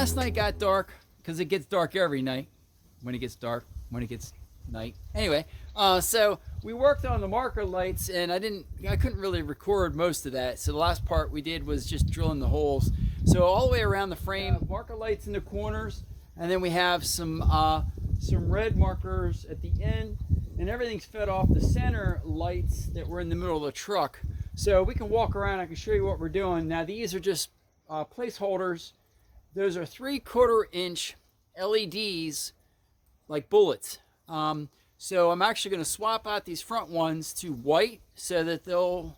last night got dark because it gets dark every night when it gets dark, when it gets night. Anyway, so we worked on the marker lights, and I couldn't really record most of that. So the last part we did was just drilling the holes. So all the way around the frame, marker lights in the corners, and then we have some red markers at the end, and everything's fed off the center lights that were in the middle of the truck. So we can walk around. I can show you what we're doing. Now these are just placeholders. Those are 3/4 inch LEDs, like bullets. So I'm actually going to swap out these front ones to white so that they'll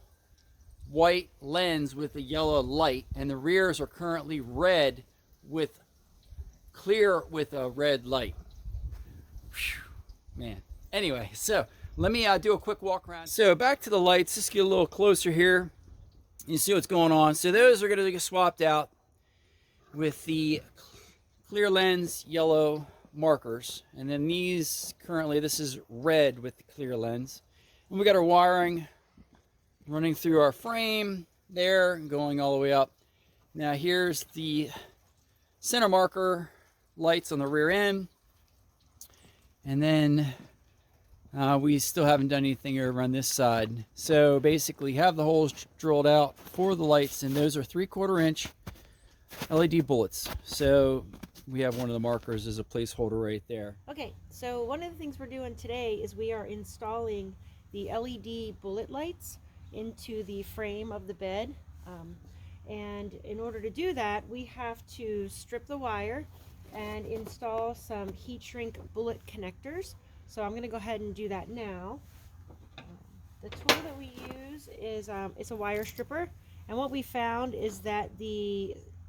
white lens with a yellow light, and the rears are currently red with clear with a red light. Whew, man. Anyway, so let me do a quick walk around. So back to the lights. Just get a little closer here. You see what's going on. So those are going to get swapped out with the clear lens yellow markers, and then these currently, this is red with the clear lens, and we got our wiring running through our frame there and going all the way up. Now here's the center marker lights on the rear end, and then we still haven't done anything over on this side. So basically have the holes drilled out for the lights, and those are 3/4 inch LED bullets. So we have one of the markers as a placeholder right there. Okay, so one of the things we're doing today is we are installing the LED bullet lights into the frame of the bed. And in order to do that, we have to strip the wire and install some heat shrink bullet connectors. So I'm going to go ahead and do that now. The tool that we use is it's a wire stripper, and what we found is that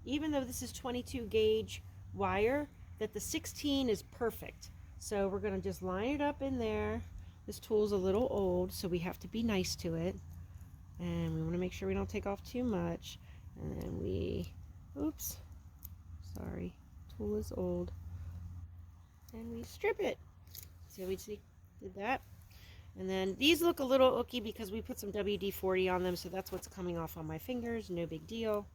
even though this is 22 gauge wire, that the 16 is perfect. So we're going to just line it up in there. This tool's a little old, so we have to be nice to it, and we want to make sure we don't take off too much. And then oops, sorry, tool is old, and we strip it. So we did that. And then these look a little ooky because we put some WD-40 on them, so that's what's coming off on my fingers. No big deal.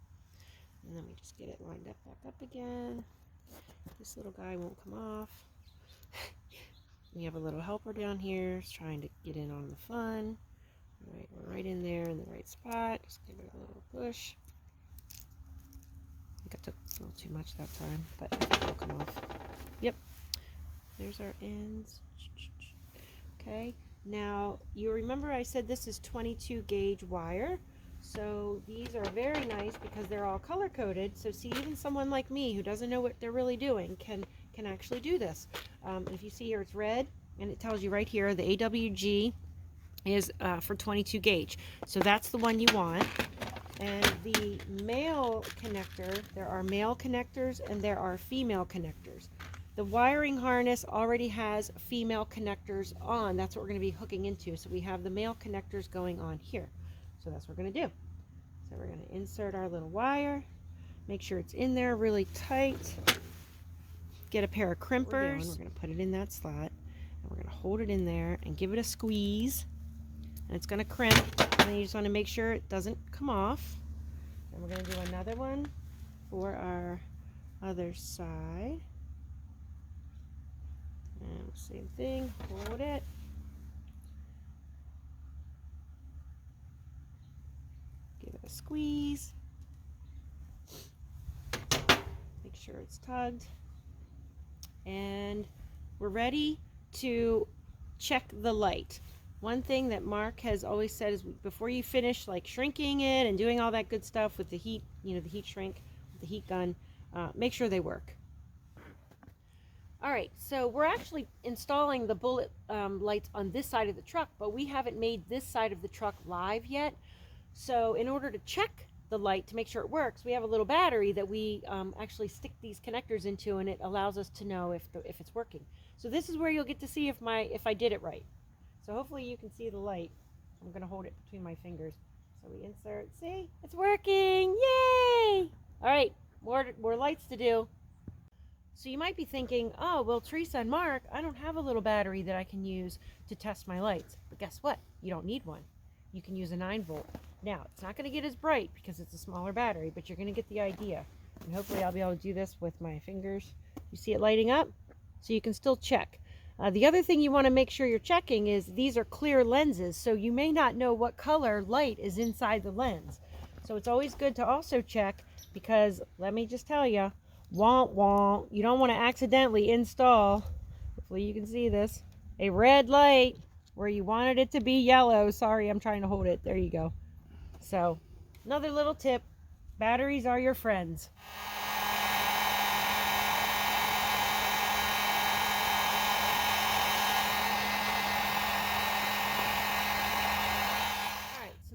And then we just get it lined up back up again. This little guy won't come off. We have a little helper down here trying to get in on the fun. All right, we're right in there in the right spot. Just give it a little push. I think I took a little too much that time, but I think it'll come off. Yep. There's our ends. Okay. Now, you remember I said this is 22 gauge wire. So these are very nice because they're all color coded. So see, even someone like me who doesn't know what they're really doing can actually do this. If you see here, it's red, and it tells you right here the AWG is for 22 gauge. So that's the one you want. And the male connector, there are male connectors and there are female connectors. The wiring harness already has female connectors on. That's what we're going to be hooking into. So we have the male connectors going on here. So that's what we're going to do. So we're going to insert our little wire, make sure it's in there really tight, get a pair of crimpers, we're going to put it in that slot, and we're going to hold it in there and give it a squeeze, and it's going to crimp, and then you just want to make sure it doesn't come off. And we're going to do another one for our other side, and same thing, hold it. Give it a squeeze. Make sure it's tugged. And we're ready to check the light. One thing that Mark has always said is before you finish like shrinking it and doing all that good stuff with the heat, the heat shrink, the heat gun, make sure they work. All right, so we're actually installing the bullet lights on this side of the truck, but we haven't made this side of the truck live yet. So in order to check the light to make sure it works, we have a little battery that we actually stick these connectors into, and it allows us to know if it's working. So this is where you'll get to see if I did it right. So hopefully you can see the light. I'm going to hold it between my fingers. So we insert. See, it's working! Yay! All right, more lights to do. So you might be thinking, oh, well, Teresa and Mark, I don't have a little battery that I can use to test my lights. But guess what? You don't need one. You can use a 9 volt. Now, it's not going to get as bright because it's a smaller battery, but you're going to get the idea. And hopefully I'll be able to do this with my fingers. You see it lighting up? So you can still check. The other thing you want to make sure you're checking is these are clear lenses, so you may not know what color light is inside the lens. So it's always good to also check, because let me just tell you, won't, you don't want to accidentally install, hopefully you can see this, a red light where you wanted it to be yellow. Sorry, I'm trying to hold it. There you go. So another little tip, batteries are your friends.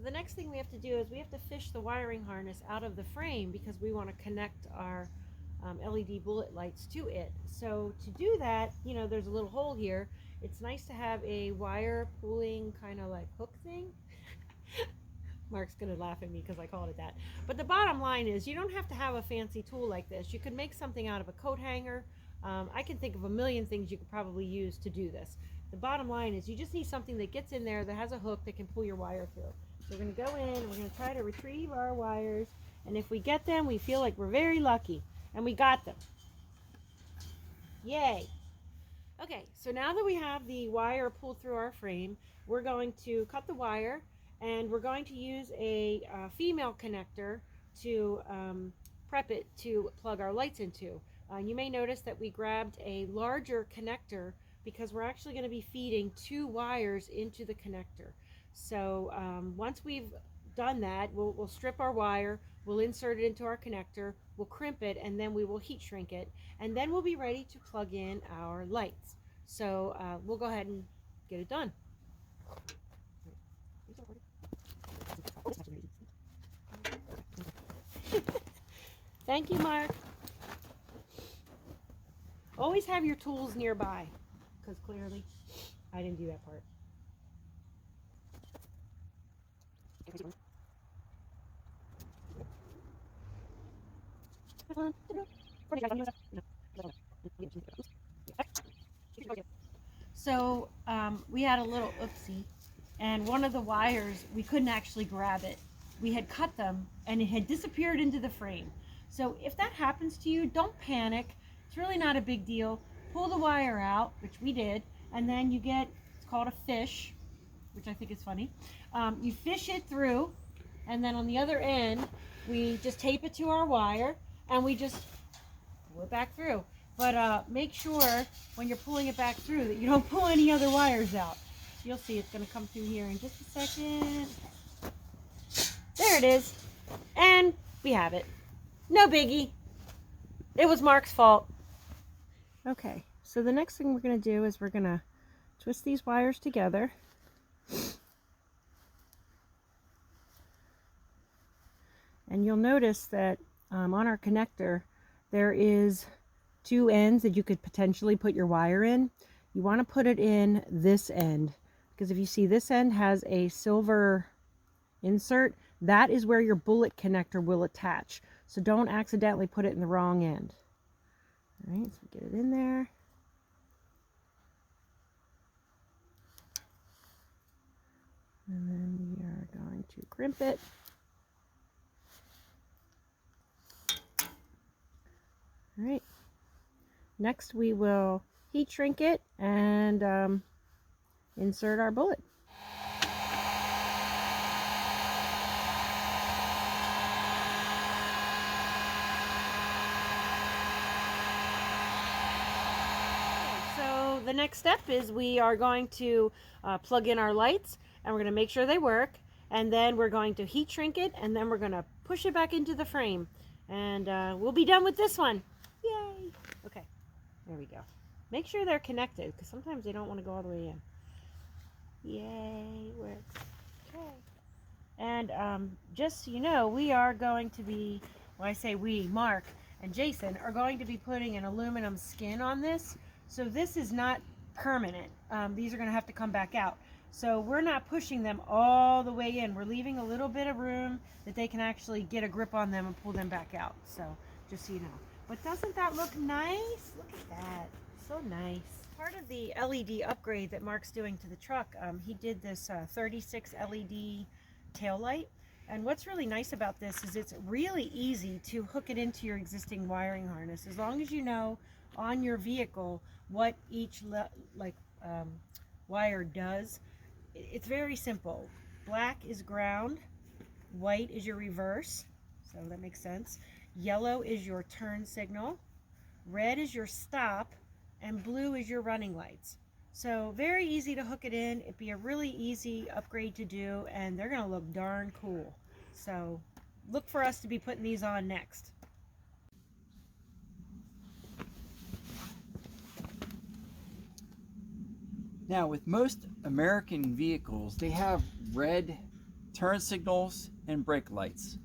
The next thing we have to do is we have to fish the wiring harness out of the frame, because we want to connect our LED bullet lights to it. So to do that, you know, there's a little hole here. It's nice to have a wire pulling kind of like hook thing. Mark's gonna laugh at me because I called it that. But the bottom line is, you don't have to have a fancy tool like this. You could make something out of a coat hanger. I can think of a million things you could probably use to do this. The bottom line is, you just need something that gets in there that has a hook that can pull your wire through. So we're going to go in, we're going to try to retrieve our wires, and if we get them, we feel like we're very lucky. And we got them. Yay! Okay, so now that we have the wire pulled through our frame, we're going to cut the wire, and we're going to use a female connector to prep it to plug our lights into. You may notice that we grabbed a larger connector because we're actually going to be feeding 2 wires into the connector. So once we've done that, we'll strip our wire, we'll insert it into our connector, we'll crimp it, and then we will heat shrink it, and then we'll be ready to plug in our lights. So we'll go ahead and get it done. Thank you, Mark. Always have your tools nearby, because clearly I didn't do that part. So we had a little oopsie, and one of the wires, we couldn't actually grab it. We had cut them and it had disappeared into the frame. So if that happens to you, don't panic. It's really not a big deal. Pull the wire out, which we did, and then you get, it's called a fish, which I think is funny. You fish it through, and then on the other end, we just tape it to our wire, and we just pull it back through. But make sure when you're pulling it back through that you don't pull any other wires out. You'll see it's going to come through here in just a second. There it is. And we have it. No biggie. It was Mark's fault. Okay, so the next thing we're going to do is we're going to twist these wires together. And you'll notice that on our connector, there is 2 ends that you could potentially put your wire in. You want to put it in this end, because if you see, this end has a silver insert. That is where your bullet connector will attach. So don't accidentally put it in the wrong end. All right, so get it in there. And then we are going to crimp it. All right. Next we will heat shrink it and insert our bullet. So the next step is we are going to plug in our lights, and we're going to make sure they work, and then we're going to heat shrink it, and then we're going to push it back into the frame, and we'll be done with this one. Yay! Okay, there we go. Make sure they're connected, because sometimes they don't want to go all the way in. Yay, works. Okay. And just so you know, we are going to be, well, I say we, Mark and Jason, are going to be putting an aluminum skin on this. So this is not permanent. These are going to have to come back out. So we're not pushing them all the way in. We're leaving a little bit of room that they can actually get a grip on them and pull them back out. So just so you know. But doesn't that look nice? Look at that. So nice. Part of the LED upgrade that Mark's doing to the truck, he did this 36 LED tail light. And what's really nice about this is it's really easy to hook it into your existing wiring harness, as long as you know on your vehicle what each wire does. It's very simple. Black is ground, white is your reverse, so that makes sense. Yellow is your turn signal, red is your stop, and blue is your running lights. So very easy to hook it in. It'd be a really easy upgrade to do, and they're gonna look darn cool. So look for us to be putting these on next. Now, with most American vehicles, they have red turn signals and brake lights.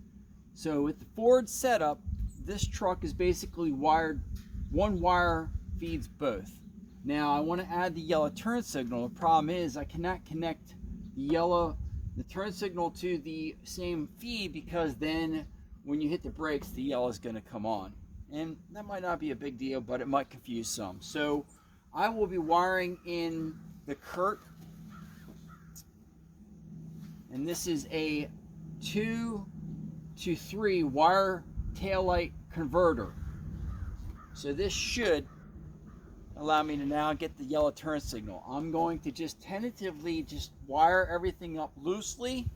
So with the Ford setup, this truck is basically wired, one wire feeds both. Now I want to add the yellow turn signal. The problem is I cannot connect the turn signal to the same feed, because then when you hit the brakes, the yellow is going to come on. And that might not be a big deal, but it might confuse some. So I will be wiring in the Kurt, and this is a 2 to 3 wire taillight converter. So this should allow me to now get the yellow turn signal. I'm going to just tentatively just wire everything up loosely,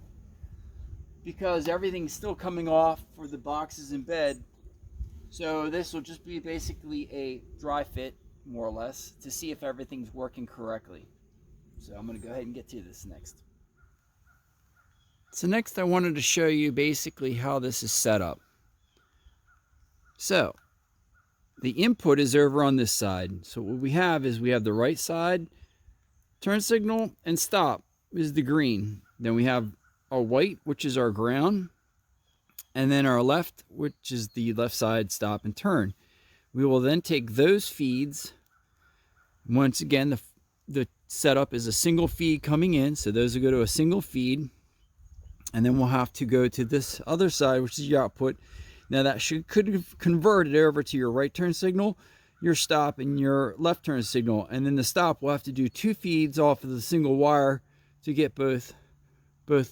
because everything's still coming off for the boxes in bed. So this will just be basically a dry fit, more or less, to see if everything's working correctly. So I'm going to go ahead and get to this next. So next I wanted to show you basically how this is set up. So the input is over on this side. So what we have is we have the right side, turn signal and stop is the green. Then we have our white, which is our ground, and then our left, which is the left side, stop and turn. We will then take those feeds. Once again, the setup is a single feed coming in, so those will go to a single feed, and then we'll have to go to this other side, which is your output. Now that could convert it over to your right turn signal, your stop, and your left turn signal. And then the stop will have to do 2 feeds off of the single wire to get both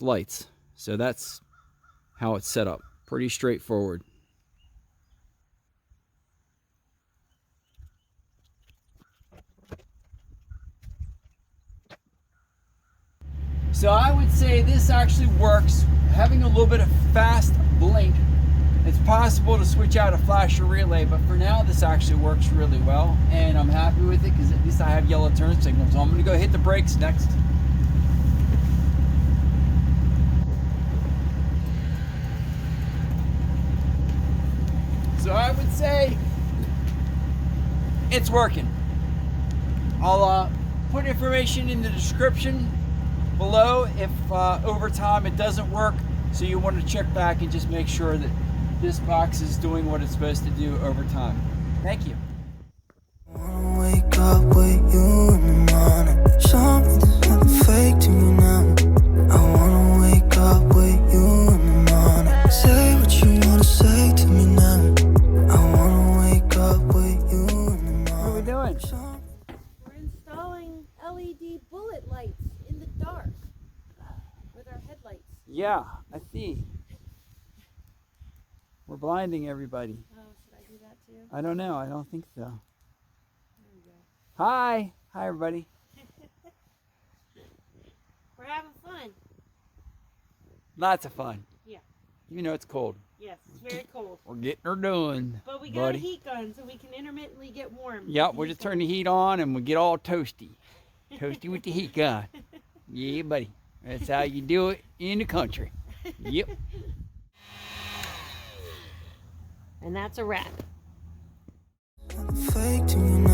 lights. So that's how it's set up. Pretty straightforward. So I would say this actually works. Having a little bit of fast blink, it's possible to switch out a flasher relay, but for now this actually works really well, and I'm happy with it because at least I have yellow turn signals. So I'm going to go hit the brakes next. So I would say it's working. I'll put information in the description below if over time it doesn't work, so you want to check back and just make sure that this box is doing what it's supposed to do over time. Thank you. I wanna wake up with you in the morning. Show me there's nothing fake to me now. I wanna wake up with you in the morning. Say what you wanna say to me now. I wanna wake up with you in the morning. What are we doing? We're installing LED bullet lights in the dark with our headlights. Yeah, I see. We're blinding everybody. Oh, should I do that too? I don't know. I don't think so. There we go. Hi. Hi, everybody. We're having fun. Lots of fun. Yeah. You know it's cold. Yes, it's very cold. We're getting her done. But we got buddy. a heat gun so we can intermittently get warm. Yep, we'll just turn the heat on and we'll get all toasty. Toasty with the heat gun. Yeah, buddy. That's how you do it in the country. Yep. And that's a wrap. Nothing fake to me now.